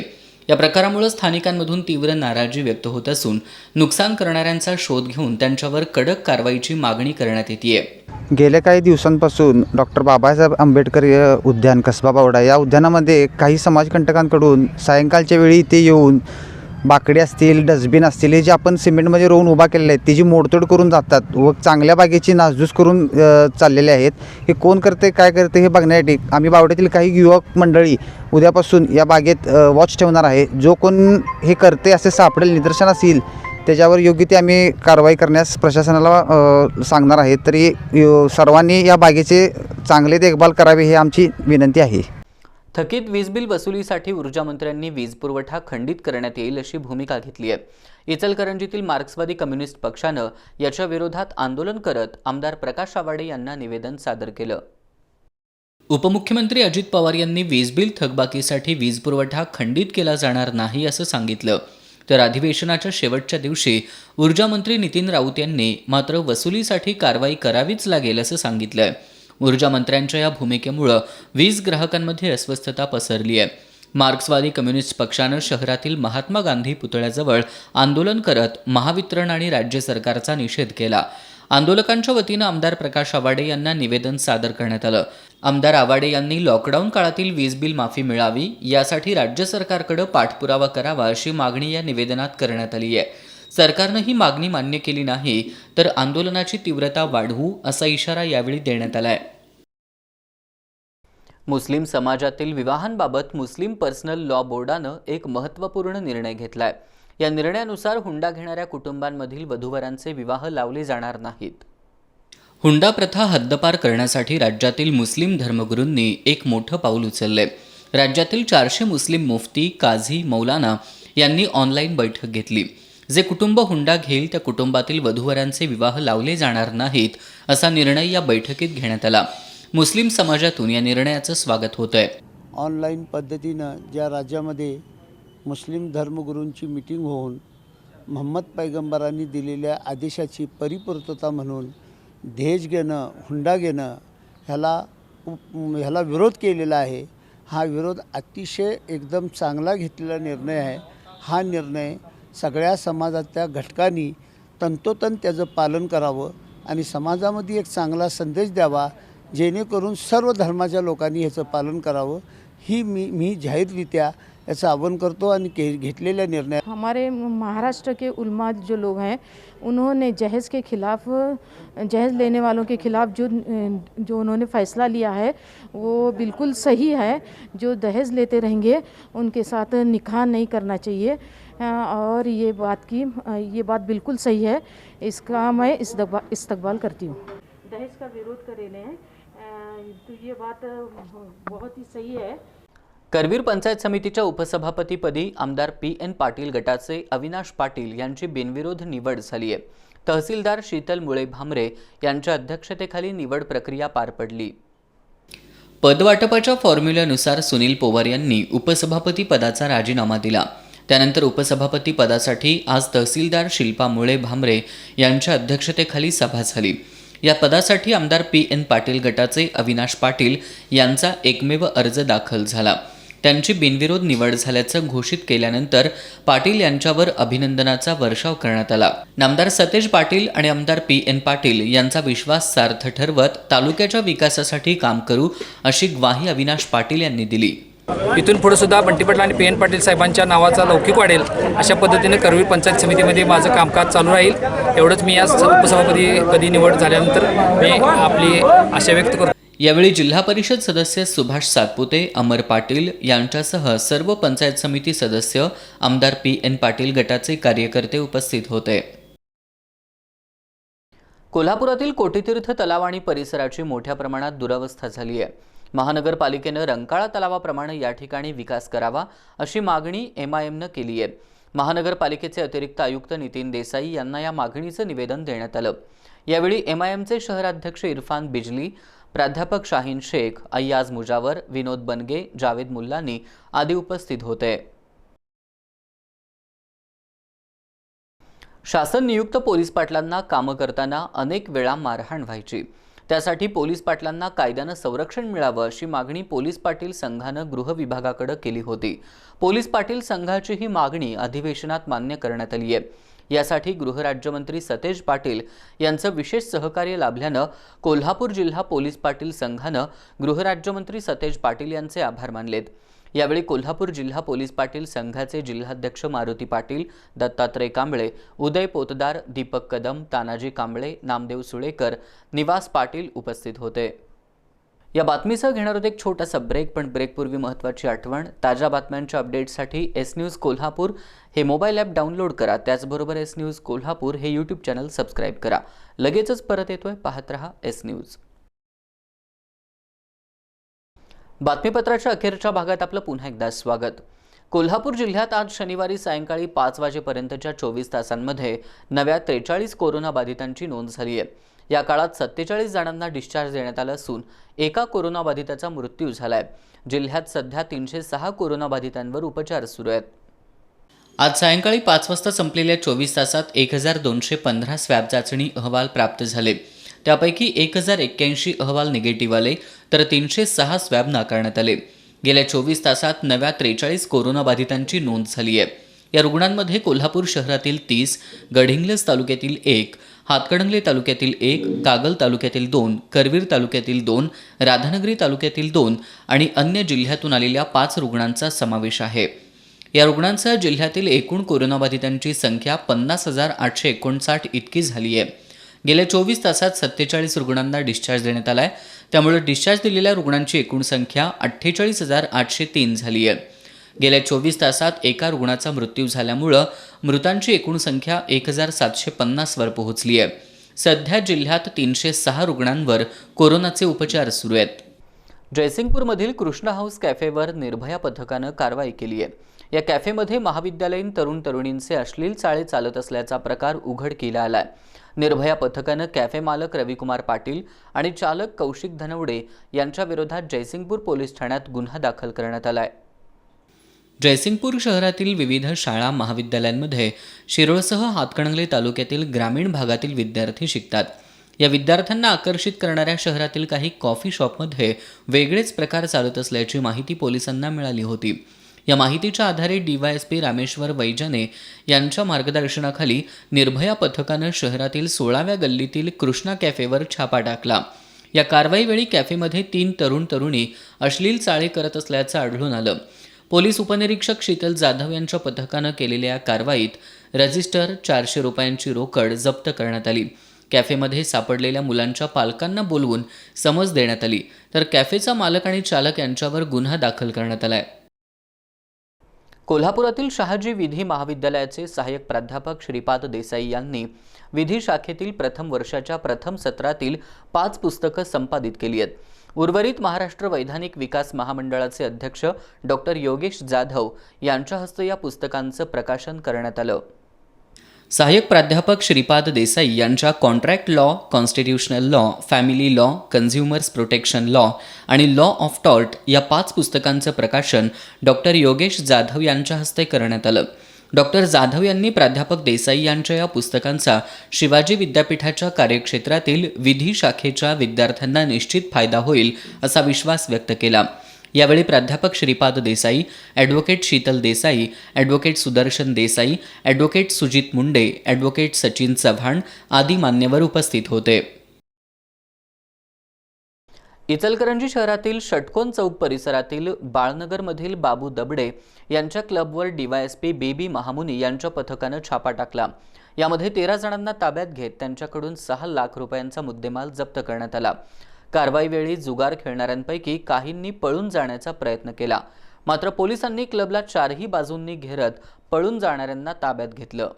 या प्रकारामुळे स्थानिकांमधून तीव्र नाराजी व्यक्त होत असून नुकसान करणाऱ्यांचा शोध घेऊन त्यांच्यावर कडक कारवाईची मागणी करण्यात येतेय. गेल्या काही दिवसांपासून डॉक्टर बाबासाहेब आंबेडकर उद्यान कसबा बावडा या उद्यानामध्ये काही समाजकंटकांकडून सायंकाळच्या वेळी इथे येऊन बाकडे असतील, डस्टबिन असतील, हे जे आपण सिमेंटमध्ये रोवून उभा केलेले आहेत त्याची मोडतोड करून जातात व चांगल्या बागेची नासधूस करून चाललेले आहेत. हे कोण करते, काय करते हे बघण्यासाठी आम्ही बावड्यातील काही युवक मंडळी उद्यापासून या बागेत वॉच ठेवणार आहे. जो कोण हे करते असे सापडेल, निदर्शनास येईल, त्याच्यावर योग्य ती आम्ही कारवाई करण्यास प्रशासनाला सांगणार आहे. तरी सर्वांनी या बागेचे चांगले देखभाल करावे ही आमची विनंती आहे. थकीत वीज बिल वसुलीसाठी ऊर्जा मंत्र्यांनी वीज पुरवठा खंडित करण्यात येईल अशी भूमिका घेतली आहे. इचलकरंजीतील मार्क्सवादी कम्युनिस्ट पक्षानं याच्या विरोधात आंदोलन करत आमदार प्रकाश आवाडे यांना निवेदन सादर केलं. उपमुख्यमंत्री अजित पवार यांनी वीज बिल थकबाकीसाठी वीज पुरवठा खंडित केला जाणार नाही असं सांगितलं. तर अधिवेशनाच्या शेवटच्या दिवशी ऊर्जा मंत्री नितीन राऊत यांनी मात्र वसुलीसाठी कारवाई करावीच लागेल असं सांगितलंय. ऊर्जा मंत्र्यांच्या या भूमिकेमुळं वीज ग्राहकांमध्ये अस्वस्थता पसरली आहे. मार्क्सवादी कम्युनिस्ट पक्षानं शहरातील महात्मा गांधी पुतळ्याजवळ आंदोलन करत महावितरण आणि राज्य सरकारचा निषेध केला. आंदोलकांच्या वतीनं आमदार प्रकाश आवाडे यांना निवेदन सादर करण्यात आलं. आमदार आवाडे यांनी लॉकडाऊन काळातील वीज बिल माफी मिळावी यासाठी राज्य सरकारकडे पाठपुरावा करावा अशी मागणी या निवेदनात करण्यात आली आहे. सरकारनं ही मागणी मान्य केली नाही तर आंदोलनाची तीव्रता वाढवू असा इशारा यावेळी देण्यात आलाय. मुस्लिम समाजातील विवाहांबाबत मुस्लिम पर्सनल लॉ बोर्डानं एक महत्त्वपूर्ण निर्णय घेतलाय. या निर्णयानुसार हुंडा घेणाऱ्या कुटुंबांमधील वधूवरांचे विवाह लावले जाणार नाहीत. हुंडा प्रथा हद्दपार करण्यासाठी राज्यातील मुस्लिम धर्मगुरूंनी एक मोठं पाऊल उचललंय. राज्यातील 400 मुस्लिम मुफ्ती, काझी, मौलाना यांनी ऑनलाईन बैठक घेतली. जे कुटुंब हुंडा घेईल त्या कुटुंबातील वधूवरांचे विवाह लावले जाणार नाहीत असा निर्णय या बैठकीत घेण्यात आला. मुस्लिम समाजातून या निर्णयाचं स्वागत होत आहे. ऑनलाईन पद्धतीनं ज्या राज्यामध्ये मुस्लिम धर्मगुरूंची मीटिंग होऊन मोहम्मद पैगंबरांनी दिलेल्या आदेशाची परिपूर्तता म्हणून दहेज घेणं, हुंडा घेणं ह्याला विरोध केलेला आहे. हा विरोध अतिशय एकदम चांगला घेतलेला निर्णय आहे. हा निर्णय सगळ्या समाजाच्या घटकांनी तंतोतंत त्याचं पालन करावं आणि समाजामध्ये एक चांगला संदेश द्यावा, जेणेकरून सर्व धर्माच्या लोकांनी ह्याचं पालन करावं ही मी जाहीररित्या ऐसा आह्वान करतो आणि घेतलेला निर्णय. हमारे महाराष्ट्र के उलमा जो लोग हैं उन्होंने जहेज़ के खिलाफ, जहेज़ लेने वालों के खिलाफ जो उन्होंने फ़ैसला लिया है वो बिल्कुल सही है. जो दहेज लेते रहेंगे उनके साथ निकाह नहीं करना चाहिए और ये बात बिल्कुल सही है. इसका मैं इस्तकबाल करती हूँ. दहेज का विरोध करेले हैं तो ये बात बहुत ही सही है. करवीर पंचायत समितीच्या उपसभापतीपदी आमदार PN पाटील गटाचे अविनाश पाटील यांची बिनविरोध निवड झाली आहे. तहसीलदार शीतल मुळे भामरे यांच्या अध्यक्षतेखाली निवड प्रक्रिया पार पडली. पदवाटपाच्या फॉर्म्युल्यानुसार सुनील पोवार यांनी उपसभापती पदाचा राजीनामा दिला. त्यानंतर उपसभापती पदासाठी आज तहसीलदार शिल्पा मुळे भामरे यांच्या अध्यक्षतेखाली सभा झाली. या पदासाठी आमदार PN पाटील गटाचे अविनाश पाटील यांचा एकमेव अर्ज दाखल झाला. त्यांची बिनविरोध निवड झाल्याचं घोषित केल्यानंतर पाटील यांच्यावर अभिनंदनाचा वर्षाव करण्यात आला. नामदार सतेज पाटील आणि आमदार PN पाटील यांचा विश्वास सार्थ ठरवत तालुक्याच्या विकासासाठी काम करू अशी ग्वाही अविनाश पाटील यांनी दिली. इथून पुढे सुद्धा बंटी पाटील आणि PN पाटील साहेबांच्या नावाचा लौकिक वाढेल अशा पद्धतीने करवीर पंचायत समितीमध्ये माझं कामकाज चालू राहील. एवढंच मी या उपसभापतीपदी निवड झाल्यानंतर मी आपली आशा व्यक्त करतो. यावेळी जिल्हा परिषद सदस्य सुभाष सातपुते, अमर पाटील यांच्यासह सर्व पंचायत समिती सदस्य, आमदार PN पाटील गटाचे कार्यकर्ते उपस्थित होते. कोल्हापुरातील कोटीतीर्थ तलाव आणि परिसराची मोठ्या प्रमाणात दुरवस्था झाली आहे. महानगरपालिकेनं रंकाळा तलावाप्रमाणे या ठिकाणी विकास करावा अशी मागणी MIMनं केली आहे. महानगरपालिकेचे अतिरिक्त आयुक्त नितीन देसाई यांना या मागणीचं निवेदन देण्यात आलं. यावेळी MIMचे शहराध्यक्ष इरफान बिजली, प्राध्यापक शाहीन शेख, अय्याज मुजावर, विनोद बनगे, जावेद मुल्लानी आदी उपस्थित होते. शासन नियुक्त पोलीस पाटलांना कामं करताना अनेक वेळा मारहाण व्हायची. त्यासाठी पोलीस पाटलांना कायद्यानं संरक्षण मिळावं अशी मागणी पोलीस पाटील संघानं गृह विभागाकडे केली होती. पोलीस पाटील संघाची ही मागणी अधिवेशनात मान्य करण्यात आली आहे. यासाठी गृहराज्यमंत्री सतेज पाटील यांचं विशेष सहकार्य लाभल्यानं कोल्हापूर जिल्हा पोलीस पाटील संघानं गृहराज्यमंत्री सतेज पाटील यांचे आभार मानलेत. यावेळी कोल्हापूर जिल्हा पोलीस पाटील संघाचे जिल्हाध्यक्ष मारुती पाटील, दत्तात्रय कांबळे, उदय पोतदार, दीपक कदम, तानाजी कांबळे, नामदेव सुळेकर, निवास पाटील उपस्थित होते. या बातमीसह घेणार होते एक छोटासा ब्रेक, पण ब्रेकपूर्वी महत्त्वाची आठवण. ताज्या बातम्यांच्या अपडेट्ससाठी एस न्यूज कोल्हापूर हे मोबाईल ॲप डाउनलोड करा. त्याचबरोबर एस न्यूज कोल्हापूर हे यूट्यूब चॅनल सबस्क्राईब करा. लगेचच परत येतोय, पाहत रहा एस न्यूज. बातमीपत्राच्या अखेरच्या भागात आपलं पुन्हा एकदा स्वागत. कोल्हापूर जिल्ह्यात आज शनिवारी सायंकाळी 5 वाजेपर्यंतच्या 24 तासांमध्ये नव्या 43 कोरोनाबाधितांची नोंद झाली आहे. या काळात 47 जणांना डिस्चार्ज देण्यात आला असून एका कोरोनाबाधिताचा मृत्यू झालाय. जिल्ह्यात सध्या 306 कोरोनाबाधितांवर उपचार सुरू आहेत. आज सायंकाळी 5 वाजता संपलेल्या 24 तासात 1215 स्वॅब चाचणी अहवाल प्राप्त झाले. त्यापैकी 1081 अहवाल निगेटिव्ह आले, तर 306 स्वॅब नाकारण्यात आले. गेल्या 24 तासात नव्या 43 कोरोनाबाधितांची नोंद झाली आहे. या रुग्णांमध्ये कोल्हापूर शहरातील 30, गडहिंग्लज तालुक्यातील 1, हातकणंगले तालुक्यातील 1, कागल तालुक्यातील 2, करवीर तालुक्यातील 2, राधानगरी तालुक्यातील 2 आणि अन्य जिल्ह्यातून आलेल्या 5 रुग्णांचा समावेश आहे. या रुग्णांसह जिल्ह्यातील एकूण कोरोनाबाधितांची संख्या 50,859 इतकी झाली आहे. गेल्या 24 तासात 47 रुग्णांना डिस्चार्ज देण्यात आला आहे. त्यामुळे डिस्चार्ज दिलेल्या रुग्णांची एकूण संख्या 48,803 झाली आहे. गेल्या 24 तासात एका रुग्णाचा मृत्यू झाल्यामुळं मृतांची एकूण संख्या 1,750 वर पोहोचली आहे. सध्या जिल्ह्यात 306 रुग्णांवर कोरोनाचे उपचार सुरू आहेत. जयसिंगपूरमधील कृष्णा हाऊस कॅफेवर निर्भया पथकानं कारवाई केली आहे. या कॅफेमध्ये महाविद्यालयीन तरुण तरुणींचे अश्लील चाळे चालत असल्याचा प्रकार उघडकीला आलाय. निर्भया पथकानं कॅफे मालक रविकुमार पाटील आणि चालक कौशिक धनवडे यांच्या विरोधात जयसिंगपूर पोलीस ठाण्यात गुन्हा दाखल करण्यात आलाय. जयसिंगपूर शहरातील विविध शाळा महाविद्यालयांमध्ये शिरोळसह हातकणंगले तालुक्यातील ग्रामीण भागातील विद्यार्थी शिकतात. या विद्यार्थ्यांना आकर्षित करणाऱ्या शहरातील काही कॉफी शॉपमध्ये वेगळेच प्रकार चालत असल्याची माहिती पोलिसांना मिळाली होती. या माहितीच्या आधारे DYSP रामेश्वर वैजाने यांच्या मार्गदर्शनाखाली निर्भया पथकानं शहरातील 16व्या गल्लीतील कृष्णा कॅफेवर छापा टाकला. या कारवाईवेळी कॅफेमध्ये 3 तरुण तरुणी अश्लील चाळे करत असल्याचं आढळून आलं. पोलीस उपनिरीक्षक शीतल जाधव यांच्या पथकानं केलेल्या कारवाईत रजिस्टर, 400 रुपयांची रोकड जप्त करण्यात आली. कॅफेमध्ये सापडलेल्या मुलांच्या पालकांना बोलवून समज देण्यात आली, तर कॅफेचा मालक आणि चालक यांच्यावर गुन्हा दाखल करण्यात आलाय. कोल्हापुरातील शहाजी विधी महाविद्यालयाचे सहाय्यक प्राध्यापक श्रीपाद देसाई यांनी विधी शाखेतील प्रथम वर्षाच्या प्रथम सत्रातील 5 पुस्तकं संपादित केली आहेत. उर्वरित महाराष्ट्र वैधानिक विकास महामंडळाचे अध्यक्ष डॉक्टर योगेश जाधव यांच्या हस्ते या पुस्तकांचं प्रकाशन करण्यात आलं. सहाय्यक प्राध्यापक श्रीपाद देसाई यांच्या contract law, constitutional law, family law, consumers protection law आणि लॉ ऑफ टॉर्ट या 5 पुस्तकांचं प्रकाशन डॉक्टर योगेश जाधव यांच्या हस्ते करण्यात आलं. डॉक्टर जाधव यांनी प्राध्यापक देसाई यांच्या या पुस्तकांचा शिवाजी विद्यापीठाच्या कार्यक्षेत्रातील विधी शाखेच्या विद्यार्थ्यांना निश्चित फायदा होईल असा विश्वास व्यक्त केला. यावेळी प्राध्यापक Shripad Desai, advocate Sheetal Desai, advocate Sudarshan Desai, advocate Sujit Munde, advocate Sachin Chavan आदी मान्यवर उपस्थित होते. इचलकरंजी शहरातील षटकोन चौक परिसरातील बाळनगरमधील बाबू दबडे यांच्या क्लबवर DYSP बेबी महामुनी यांच्या पथकानं छापा टाकला. यामध्ये 13 जणांना ताब्यात घेत त्यांच्याकडून 6 लाख रुपयांचा मुद्देमाल जप्त करण्यात आला. कारवाईवेळी जुगार खेळणाऱ्यांपैकी काहींनी पळून जाण्याचा प्रयत्न केला, मात्र पोलिसांनी क्लबला 4ही बाजूंनी घेरत पळून जाणाऱ्यांना ताब्यात घेतलं.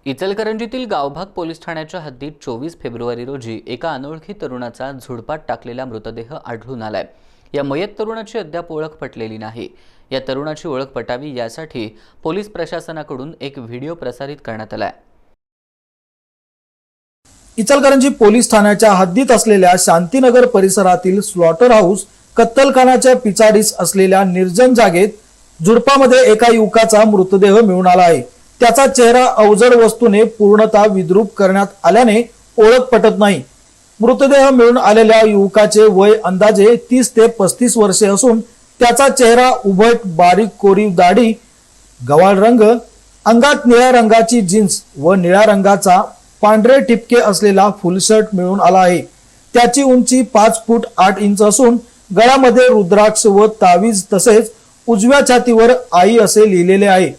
इचलकरंजीतील गावभाग पोलीस ठाण्याच्या हद्दीत 24 फेब्रुवारी रोजी एका अनोळखी तरुणाचा झुडपात टाकलेला मृतदेह आढळून आलाय. या मयत तरुणाची अद्याप ओळख पटलेली नाही. या तरुणाची ओळख पटावी यासाठी पोलीस प्रशासनाकडून एक व्हिडिओ प्रसारित करण्यात आलाय. इचलकरंजी पोलीस ठाण्याच्या हद्दीत असलेल्या शांतीनगर परिसरातील स्लॉटर हाऊस कत्तलखानाच्या पिछाडीस असलेल्या निर्जन जागेत झुडपामध्ये एका युवकाचा मृतदेह मिळून आला आहे. त्याचा चेहरा अवजड वस्तूने पूर्णतः विद्रूप करण्यात आल्याने ओळख पटत नाही. मृतदेह मिळून आलेल्या युवकाचे वय अंदाजे 30 ते 35 वर्षे असून त्याचा चेहरा उभट, बारीक कोरीव दाढी, गव्हाळ रंग, अंगात निळ्या रंगाची जीन्स व निळ्या रंगाचा पांढरे ठिपके असलेला फुल शर्ट मिळून आला आहे. त्याची उंची 5 फूट 8 इंच असून गळ्यामध्ये रुद्राक्ष व तावीज तसेच उजव्या छातीवर आई असे लिहिलेले आहे.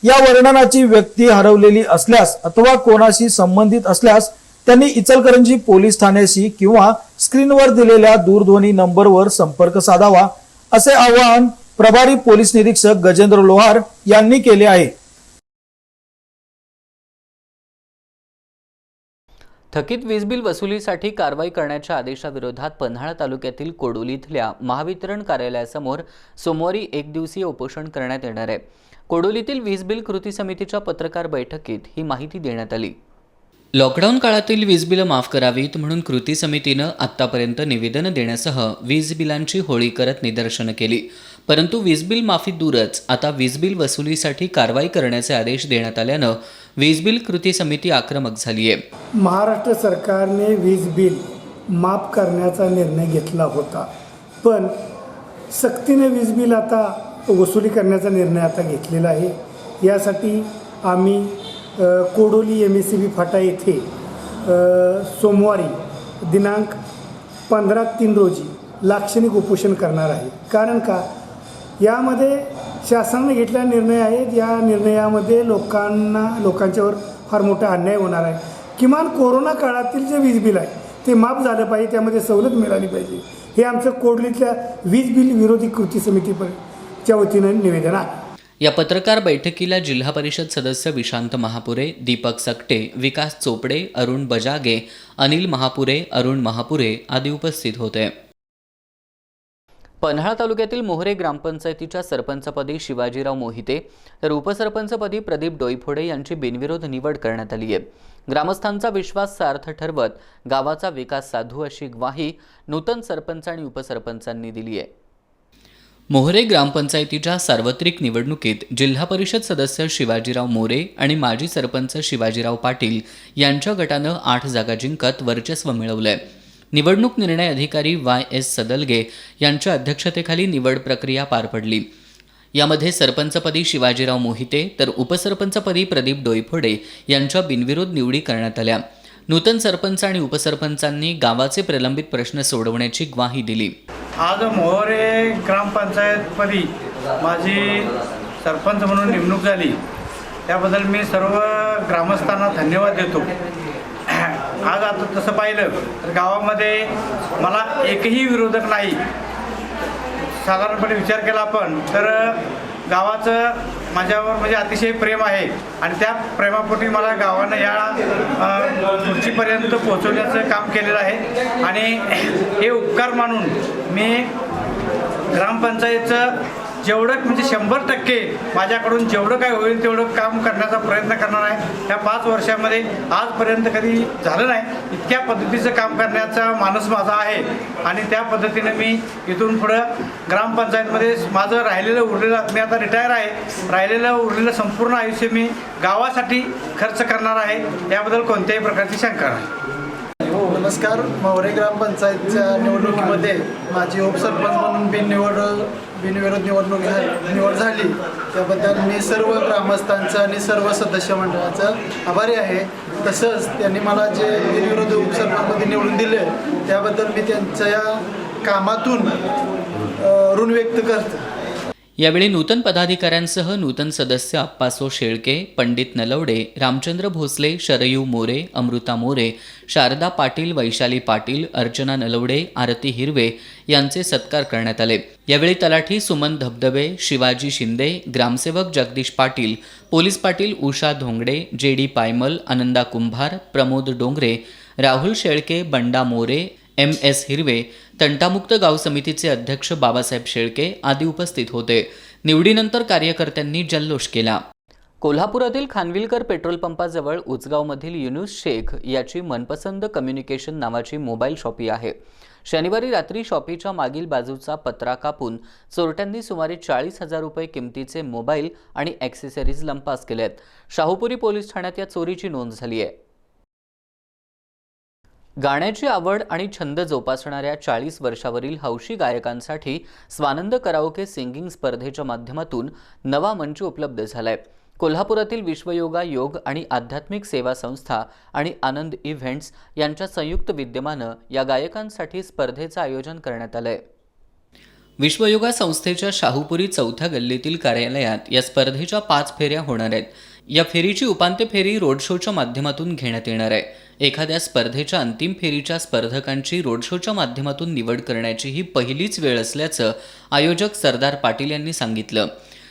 या वर्णनाची व्यक्ती हरवलेली असल्यास अथवा कोणाशी संबंधित असल्यास त्यांनी इचलकरंजी पोलीस ठाण्याशी किंवा स्क्रीनवर दिलेल्या दूरध्वनी नंबरवर संपर्क साधावा असे आवाहन प्रभारी पोलीस निरीक्षक गजेंद्र लोहार यांनी केले आहे. थकीत वीज बिल वसुलीसाठी कारवाई करण्याच्या आदेशाविरोधात पन्हाळा तालुक्यातील कोडोली इथल्या महावितरण कार्यालयासमोर सोमवारी 1 दिवसीय उपोषण करण्यात येणार आहे. कोडोलीतील वीज बिल कृती समितीच्या पत्रकार बैठकीत ही माहिती देण्यात आली. लॉकडाऊन काळातील वीज बिलं माफ करावीत म्हणून कृती समितीनं आत्तापर्यंत निवेदन देण्यासह वीज बिलांची होळी करत निदर्शनं केली. परंतु वीज बिल माफी दूरच, आता वीज बिल वसुलीसाठी कारवाई करण्याचे आदेश देण्यात आल्यानं वीज बिल कृती समिती आक्रमक झाली आहे. महाराष्ट्र सरकारने वीज बिल माफ करण्याचा निर्णय घेतला होता, पण सक्तीने वीज बिल आता वसुली करण्याचा निर्णय आता घेतलेला आहे. यासाठी आम्ही कोडोली MSCB फाटा येथे सोमवारी दिनांक 15/3 रोजी लाक्षणिक उपोषण करणार आहे. कारण का, यामध्ये शासनाने घेतलेला निर्णय आहेत. या निर्णयामध्ये लोकांच्यावर फार मोठा अन्याय होणार आहे. किमान कोरोना काळातील जे वीज बिल आहे ते माफ झालं पाहिजे, त्यामध्ये सवलत मिळाली पाहिजे. हे आमचं कोडलीतल्या वीज बिल विरोधी कृती समितीच्या वतीनं निवेदन आहे. या पत्रकार बैठकीला जिल्हा परिषद सदस्य विशांत महापुरे, दीपक सकटे, विकास चोपडे, अरुण बजागे, अनिल महापुरे, अरुण महापुरे आदी उपस्थित होते. पन्हाळा तालुक्यातील मोहरे ग्रामपंचायतीच्या सरपंचपदी शिवाजीराव मोहिते तर उपसरपंचपदी प्रदीप डोईफोडे यांची बिनविरोध निवड करण्यात आली आहे. ग्रामस्थांचा विश्वास सार्थ ठरवत गावाचा विकास साधू अशी ग्वाही नूतन सरपंच आणि उपसरपंचांनी दिली आहे. मोहरे ग्रामपंचायतीच्या सार्वत्रिक निवडणुकीत जिल्हा परिषद सदस्य शिवाजीराव मोरे आणि माजी सरपंच शिवाजीराव पाटील यांच्या गटानं 8 जागा जिंकत वर्चस्व मिळवलंय. निवडणूक निर्णय अधिकारी YS सदलगे यांच्या अध्यक्षतेखाली निवड प्रक्रिया पार पडली. यामध्ये सरपंचपदी शिवाजीराव मोहिते तर उपसरपंचपदी प्रदीप डोईफोडे यांच्या बिनविरोध निवडी करण्यात आल्या. नूतन सरपंच आणि उपसरपंचांनी गावाचे प्रलंबित प्रश्न सोडवण्याची ग्वाही दिली. आज मोहरे ग्रामपंचायतपदी माझी सरपंच म्हणून नेमणूक झाली, त्याबद्दल मी सर्व ग्रामस्थांना धन्यवाद देतो. आज आता तसं पाहिलं तर गावामध्ये मला एकही विरोधक नाही. साधारणपणे विचार केला आपण तर गावाचं माझ्यावर म्हणजे अतिशय प्रेम आहे आणि त्या प्रेमापोटी मला गावानं या खुर्चीपर्यंत पोहोचवण्याचं काम केलेलं आहे. आणि हे उपकार मानून मी ग्रामपंचायतचं जेवढं म्हणजे 100% माझ्याकडून जेवढं काय होईल तेवढं काम करण्याचा प्रयत्न करणार आहे. या 5 वर्षामध्ये आजपर्यंत कधी झालं नाही इतक्या पद्धतीचं काम करण्याचा मानस माझा आहे. आणि त्या पद्धतीने मी इथून पुढं ग्रामपंचायतमध्ये माझं मी आता रिटायर आहे, उरलेलं संपूर्ण आयुष्य मी गावासाठी खर्च करणार आहे. याबद्दल कोणत्याही प्रकारची शंका नाही. नमस्कार. मोहरे ग्रामपंचायतच्या निवडणुकीमध्ये माझी उपसरपंच म्हणून बिनविरोध निवड झाली, त्याबद्दल मी सर्व ग्रामस्थांचं आणि सर्व सदस्य मंडळाचं आभारी आहे. तसंच त्यांनी मला जे बिनविरोध उपसरपंचपदी निवडून दिले त्याबद्दल मी त्यांच्या या कामातून ऋण व्यक्त करतो. यावेळी नूतन पदाधिकाऱ्यांसह नूतन सदस्य अप्पासो शेळके, पंडित नलवडे, रामचंद्र भोसले, शरयू मोरे, अमृता मोरे, शारदा पाटील, वैशाली पाटील, अर्चना नलवडे, आरती हिरवे यांचे सत्कार करण्यात आले. यावेळी तलाठी सुमन धबधबे, शिवाजी शिंदे, ग्रामसेवक जगदीश पाटील, पोलीस पाटील उषा धोंगडे, JD पायमल, आनंदा कुंभार, प्रमोद डोंगरे, राहुल शेळके, बंडा मोरे, MS हिरवे, तंटामुक्त गाव समितीचे अध्यक्ष बाबासाहेब शेळके आदी उपस्थित होते. निवडीनंतर कार्यकर्त्यांनी जल्लोष केला. कोल्हापुरातील खानविलकर पेट्रोल पंपाजवळ उचगावमधील युनुस शेख याची मनपसंद कम्युनिकेशन नावाची मोबाईल शॉपी आहे. शनिवारी रात्री शॉपीच्या मागील बाजूचा पत्रा कापून चोरट्यांनी सुमारे 40,000 रुपये किमतीचे मोबाईल आणि ॲक्सेसरीज लंपास केले आहेत. शाहूपुरी पोलीस ठाण्यात या चोरीची नोंद झाली आहे. गाण्याची आवड आणि छंद जोपासणाऱ्या 40 वर्षावरील हौशी गायकांसाठी स्वानंद कराओके सिंगिंग स्पर्धेच्या माध्यमातून नवा मंच उपलब्ध झालाय. कोल्हापुरातील विश्वयोगा योग आणि आध्यात्मिक सेवा संस्था आणि आनंद इव्हेंट्स यांच्या संयुक्त विद्यमानं या गायकांसाठी स्पर्धेचं आयोजन करण्यात आलंय. विश्वयोगा संस्थेच्या शाहूपुरी 4थ्या गल्लीतील कार्यालयात या स्पर्धेच्या 5 फेऱ्या होणार आहेत. या फेरीची उपांत्य फेरी रोड शोच्या माध्यमातून घेण्यात येणार आहे. एखाद्या स्पर्धेच्या अंतिम फेरीच्या स्पर्धकांची रोड शोच्या माध्यमातून निवड करण्याची ही पहिलीच वेळ असल्याचं आयोजक सरदार पाटील यांनी सांगितलं.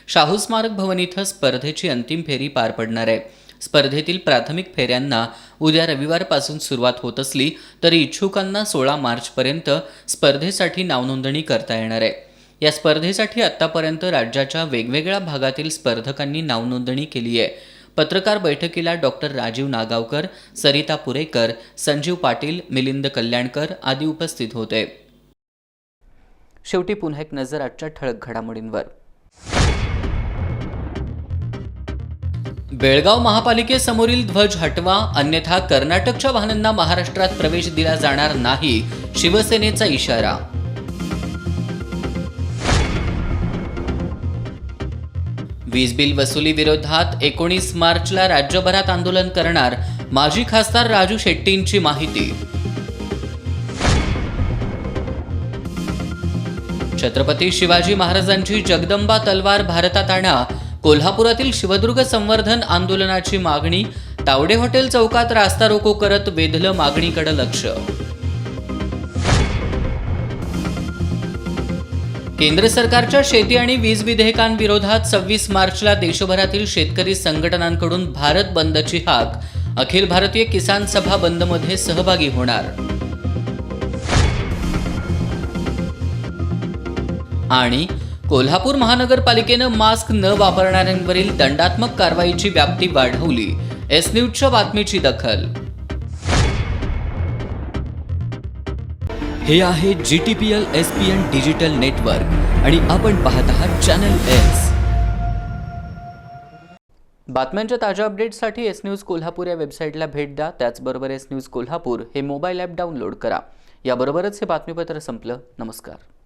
शाहू स्मारक भवन इथं स्पर्धेची अंतिम फेरी पार पडणार आहे. स्पर्धेतील प्राथमिक फेऱ्यांना उद्या रविवारपासून सुरुवात होत असली तरी इच्छुकांना 16 मार्चपर्यंत स्पर्धेसाठी नावनोंदणी करता येणार आहे. या स्पर्धेसाठी आत्तापर्यंत राज्याच्या वेगवेगळ्या भागातील स्पर्धकांनी नावनोंदणी केली आहे. पत्रकार बैठकीला डॉक्टर राजीव नागावकर, सरिता पुरेकर, संजीव पाटील, मिलिंद कल्याणकर आदी उपस्थित होते. शेवटी पुन्हा एक नजर आजच्या ठळक घडामोडींवर. बेळगाव महापालिकेसमोरील ध्वज हटवा, अन्यथा कर्नाटकच्या वाहनांना महाराष्ट्रात प्रवेश दिला जाणार नाही, शिवसेनेचा इशारा. वीज बिल वसुली विरोधात 19 मार्चला राज्यभरात आंदोलन करणार, माजी खासदार राजू शेट्टींची माहिती. छत्रपती शिवाजी महाराजांची जगदंबा तलवार भारतात आणा, कोल्हापुरातील शिवदुर्ग संवर्धन आंदोलनाची मागणी, तावडे हॉटेल चौकात रास्ता रोको करत वेधलं मागणीकडे लक्ष. केंद्र सरकारच्या शेती आणि वीज विधेयकांविरोधात 26 मार्चला देशभरातील शेतकरी संघटनांकडून भारत बंदची हाक, अखिल भारतीय किसान सभा बंदमध्ये सहभागी होणार. आणि कोल्हापूर महानगरपालिकेनं मास्क न वापरणाऱ्यांवरील दंडात्मक कारवाईची व्याप्ती वाढवली, एस न्यूजच्या बातमीची दखल. हे आहे GTPL SPN डिजिटल नेटवर्क आणि आपण पाहत आहात चॅनल एस. बातम्यांच्या ताज्या अपडेट्ससाठी एस न्यूज कोल्हापूर या वेबसाईटला भेट द्या. त्याचबरोबर एस न्यूज कोल्हापूर हे मोबाईल ॲप डाउनलोड करा. याबरोबरच हे बातमीपत्र संपलं. नमस्कार.